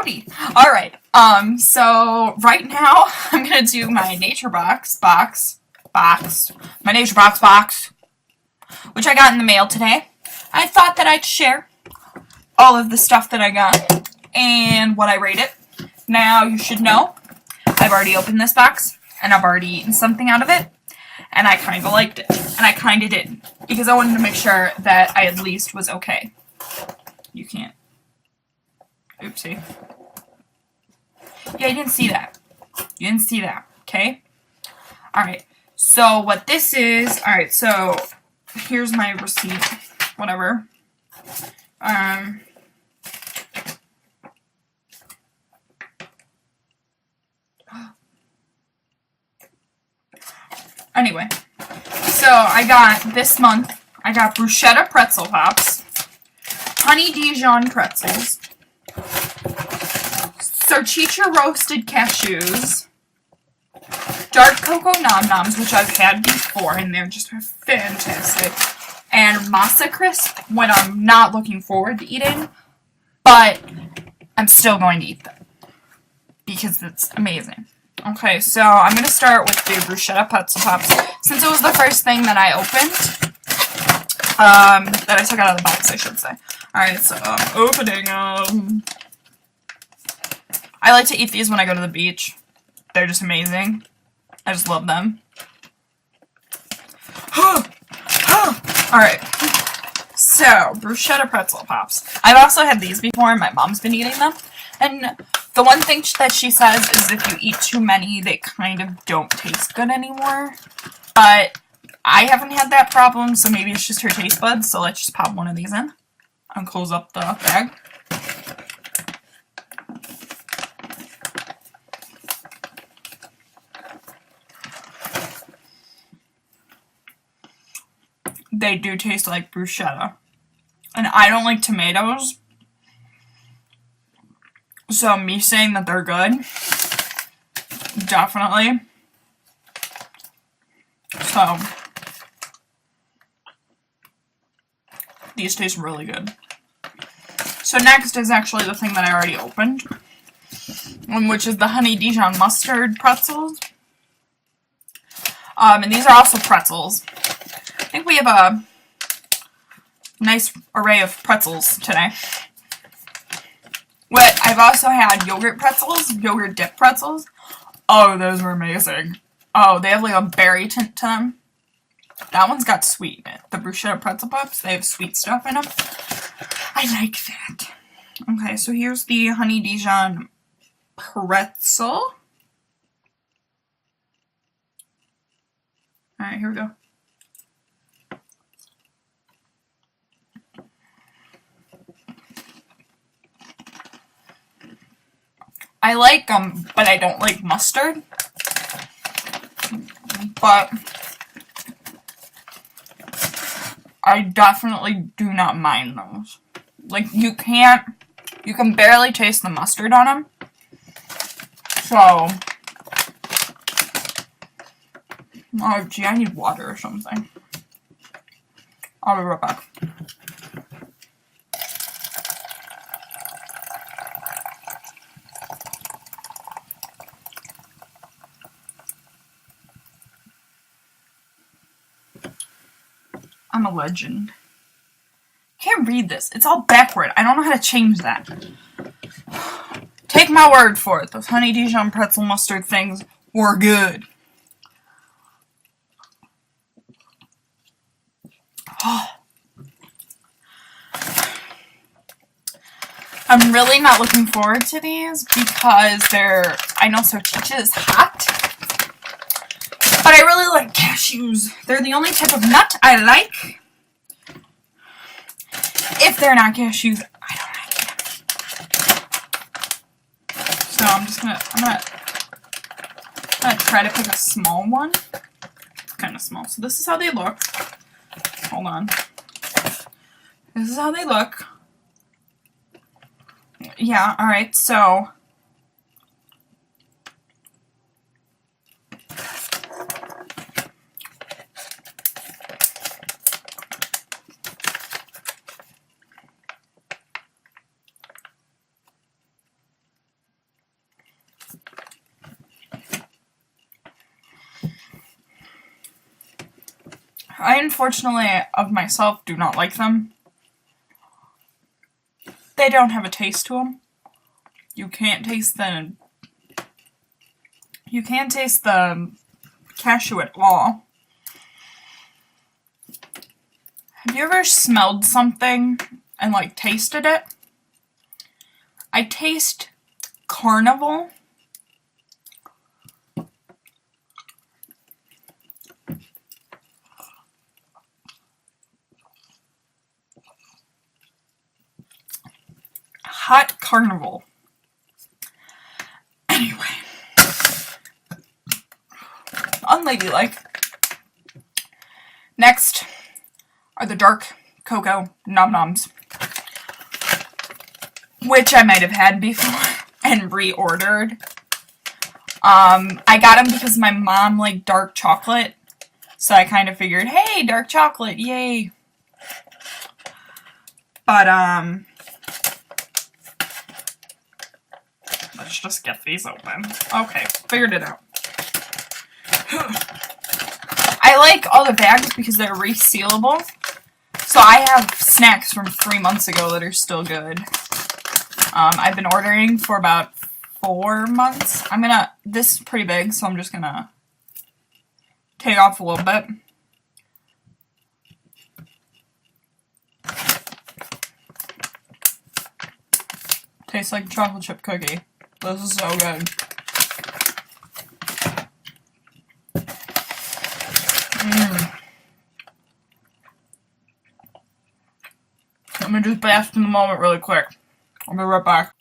Howdy. Alright, so right now I'm gonna do my Nature Box, my Nature Box, which I got in the mail today. I thought that I'd share all of the stuff that I got and what I rate it. Now, you should know, I've already opened this box, and I've already eaten something out of it, and I kinda liked it, and I kinda didn't, because I wanted to make sure that I at least was okay. You can't. Oopsie. Yeah, you didn't see that. You didn't see that, okay? Alright, so what this is, alright, so here's my receipt, whatever. Anyway, so I got, this month, I got bruschetta pretzel pops, honey Dijon pretzels, Sarchicha roasted cashews, dark cocoa nom noms, which I've had before, and they're just fantastic, and masa crisp, when I'm not looking forward to eating, but I'm still going to eat them, because it's amazing. Okay, so I'm going to start with the bruschetta pretzel pops, since it was the first thing that I opened, that I took out of the box, I should say. Alright, so I'm opening them. I like to eat these when I go to the beach. They're just amazing. I just love them. Alright. So, bruschetta pretzel pops. I've also had these before, and my mom's been eating them. And the one thing that she says is if you eat too many, they kind of don't taste good anymore. But I haven't had that problem, so maybe it's just her taste buds. So let's just pop one of these in and close up the bag. They do taste like bruschetta. And I don't like tomatoes. So me saying that they're good, definitely. So, these taste really good. So next is actually the thing that I already opened, which is the honey Dijon mustard pretzels. And these are also pretzels. I think we have a nice array of pretzels today. But I've also had yogurt pretzels, yogurt dip pretzels. Oh, those were amazing. Oh, they have like a berry tint to them. That one's got sweet in it. The bruschetta pretzel pops, they have sweet stuff in them. I like that. Okay, so here's the honey Dijon pretzel. Alright, here we go. I like them, but I don't like mustard. But I definitely do not mind those. Like, you can barely taste the mustard on them. So, oh gee, I need water or something. I'll be right back. I'm a legend. Can't read this. It's all backward. I don't know how to change that. Take my word for it. Those honey Dijon pretzel mustard things were good. Oh. I'm really not looking forward to these because I know Sarchicha is hot. But I really like cashews. They're the only type of nut I like. If they're not cashews, I don't like them. So I'm gonna try to pick a small one. It's kind of small. So this is how they look. Hold on. This is how they look. Yeah, alright, so I unfortunately, of myself, do not like them. They don't have a taste to them. You can't taste the cashew at all. Have you ever smelled something and like tasted it? I taste Carnival. Hot Carnival. Anyway. Unladylike. Next are the dark cocoa Nom Noms, which I might have had before and reordered. I got them because my mom liked dark chocolate, so I kind of figured, hey, dark chocolate, yay. But, let's just get these open. Okay, figured it out. I like all the bags because they're resealable. So I have snacks from 3 months ago that are still good. I've been ordering for about 4 months. This is pretty big, so I'm just gonna take off a little bit. Tastes like a chocolate chip cookie. This is so good. Let me just bask in the moment really quick. I'll be right back.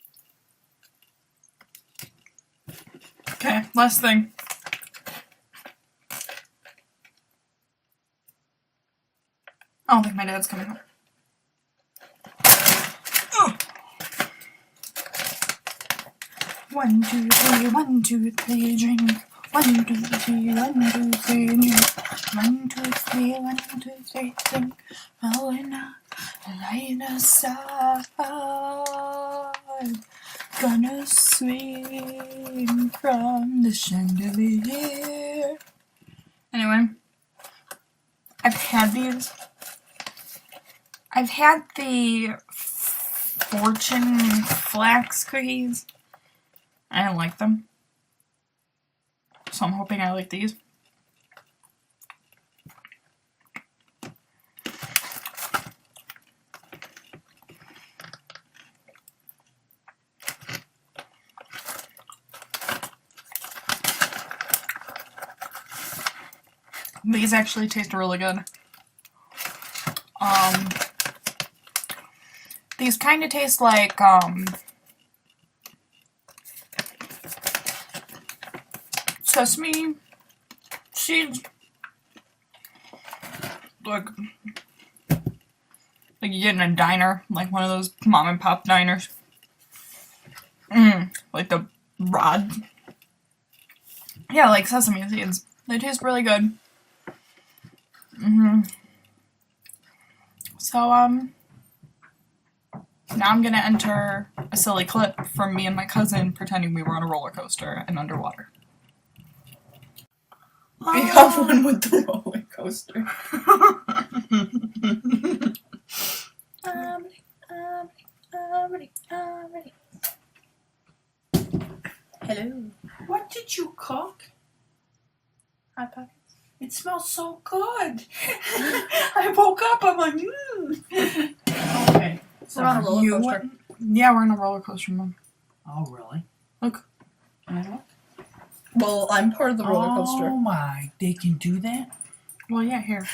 Okay, last thing. I don't think my dad's coming home. Ugh. 1, 2, 3, 1, 2, 3, drink. 1, 2, 3, 1, 2, 3, drink. 1, 2, 3, 1, 2, 3, drink. Oh, we're not lying aside. Gonna swing from the chandelier. Anyway, I've had these. I've had the Fortune Flax cookies. I didn't like them. So I'm hoping I like these. These actually taste really good. These kind of taste like, sesame seeds. Like you get in a diner, like one of those mom and pop diners. Like the rod. Yeah, like sesame seeds. They taste really good. So, now I'm gonna enter a silly clip from me and my cousin pretending we were on a roller coaster and underwater. We have one with the roller coaster. Hello. What did you cook? Hot Pockets. It smells so good. I woke up, I'm like, Okay. So we're on a roller coaster. Yeah, we're on a roller coaster, Mom. Oh, really? Look. Can I look? Well, I'm part of the roller coaster. Oh my, they can do that? Well, yeah, here.